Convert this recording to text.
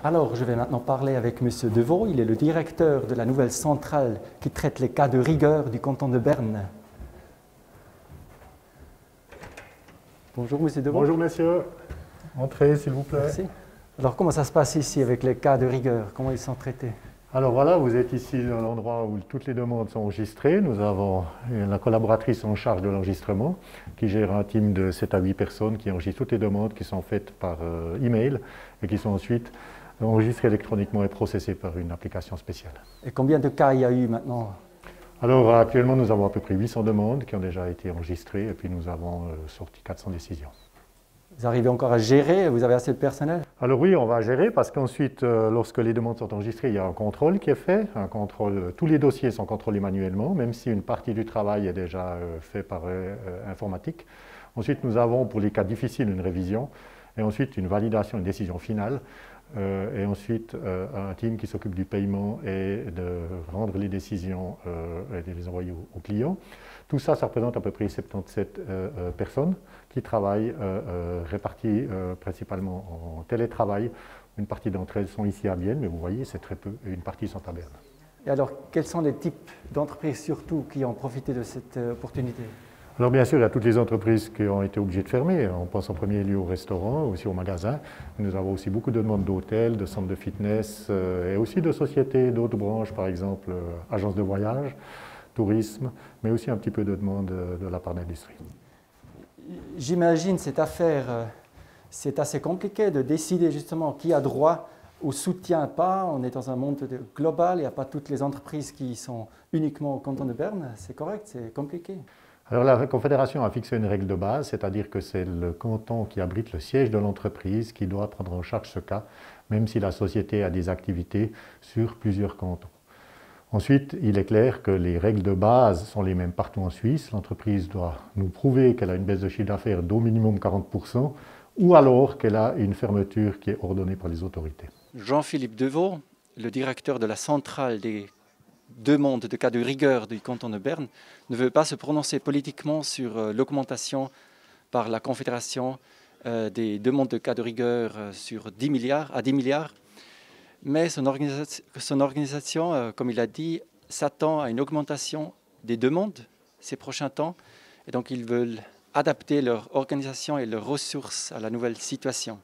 Alors, je vais maintenant parler avec M. Deveau. Il est le directeur de la nouvelle centrale qui traite les cas de rigueur du canton de Berne. Bonjour, M. Deveau. Bonjour, messieurs. Entrez, s'il vous plaît. Merci. Alors, comment ça se passe ici avec les cas de rigueur? Comment ils sont traités? Alors voilà, vous êtes ici dans l'endroit où toutes les demandes sont enregistrées. Nous avons la collaboratrice en charge de l'enregistrement qui gère un team de 7 à 8 personnes qui enregistrent toutes les demandes qui sont faites par email et qui sont ensuite enregistrées électroniquement et processées par une application spéciale. Et combien de cas il y a eu maintenant? Alors actuellement, nous avons à peu près 800 demandes qui ont déjà été enregistrées et puis nous avons sorti 400 décisions. Vous arrivez encore à gérer? Vous avez assez de personnel? Alors oui, on va gérer parce qu'ensuite, lorsque les demandes sont enregistrées, il y a un contrôle qui est fait. Un contrôle, tous les dossiers sont contrôlés manuellement, même si une partie du travail est déjà fait par informatique. Ensuite, nous avons pour les cas difficiles une révision et ensuite une validation, une décision finale. Et ensuite, un team qui s'occupe du paiement et de rendre les décisions et de les envoyer aux clients. Tout ça, ça représente à peu près 77 personnes qui travaillent réparties principalement en télétravail. Une partie d'entre elles sont ici à Bienne, mais vous voyez, c'est très peu, et une partie sont à Berne. Et alors, quels sont les types d'entreprises surtout qui ont profité de cette opportunité? Alors bien sûr, il y a toutes les entreprises qui ont été obligées de fermer. On pense en premier lieu aux restaurants, aussi aux magasins. Nous avons aussi beaucoup de demandes d'hôtels, de centres de fitness et aussi de sociétés d'autres branches, par exemple agences de voyage, tourisme, mais aussi un petit peu de demandes de la part de l'industrie. J'imagine cette affaire, c'est assez compliqué de décider justement qui a droit au soutien, pas. On est dans un monde global, il n'y a pas toutes les entreprises qui sont uniquement au canton de Berne. C'est correct, c'est compliqué. Alors la Confédération a fixé une règle de base, c'est-à-dire que c'est le canton qui abrite le siège de l'entreprise qui doit prendre en charge ce cas, même si la société a des activités sur plusieurs cantons. Ensuite, il est clair que les règles de base sont les mêmes partout en Suisse. L'entreprise doit nous prouver qu'elle a une baisse de chiffre d'affaires d'au minimum 40%, ou alors qu'elle a une fermeture qui est ordonnée par les autorités. Jean-Philippe Deveau, le directeur de la centrale des demandes de cas de rigueur du canton de Berne, ne veut pas se prononcer politiquement sur l'augmentation par la Confédération des demandes de cas de rigueur sur 10 milliards à 10 milliards. Mais son organisation, comme il a dit, s'attend à une augmentation des demandes ces prochains temps. Et donc, ils veulent adapter leur organisation et leurs ressources à la nouvelle situation.